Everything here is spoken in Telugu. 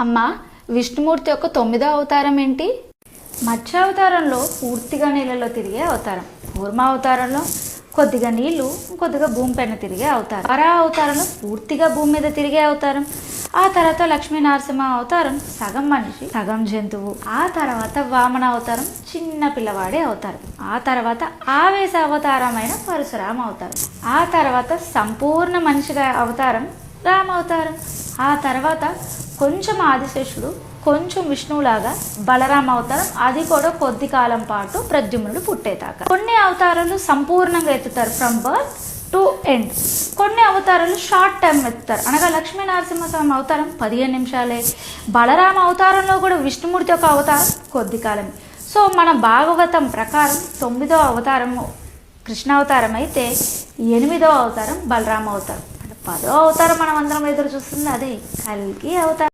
అమ్మ, విష్ణుమూర్తి యొక్క 9వ అవతారం ఏంటి? మత్స్య అవతారంలో పూర్తిగా నీళ్ళలో తిరిగే అవతారం. కూర్మ అవతారంలో కొద్దిగా నీళ్లు కొద్దిగా భూమి పైన తిరిగే అవతారం. వరాహ అవతారంలో పూర్తిగా భూమి మీద తిరిగే అవతారం. ఆ తర్వాత లక్ష్మీ నరసింహ అవతారం సగం మనిషి సగం జంతువు. ఆ తర్వాత వామన అవతారం చిన్న పిల్లవాడే అవతారం. ఆ తర్వాత ఆవేశ అవతారమైన పరశురామ అవతారం. ఆ తర్వాత సంపూర్ణ మనిషిగా అవతారం రామ అవతారం. ఆ తర్వాత కొంచెం ఆదిశేషుడు కొంచెం విష్ణువులాగా బలరామ అవతారం, అది కూడా కొద్ది కాలం పాటు ప్రద్యుమ్నుడు పుట్టేదాకా. కొన్ని అవతారాలు సంపూర్ణంగా ఎత్తుతారు, ఫ్రమ్ బర్త్ టు ఎండ్. కొన్ని అవతారాలు షార్ట్ టైం ఎత్తుతారు, అనగా లక్ష్మీ నరసింహస్వామి అవతారం 15 నిమిషాలే. బలరామ అవతారంలో కూడా విష్ణుమూర్తి యొక్క అవతారం కొద్ది కాలమే. సో మన భాగవతం ప్రకారం 9వ అవతారం కృష్ణావతారం అయితే 8వ అవతారం బలరామ అవతారం. 10వ అవతారం మనం అందరం ఎదురు చూస్తుంది, అదే కల్కి అవతారం.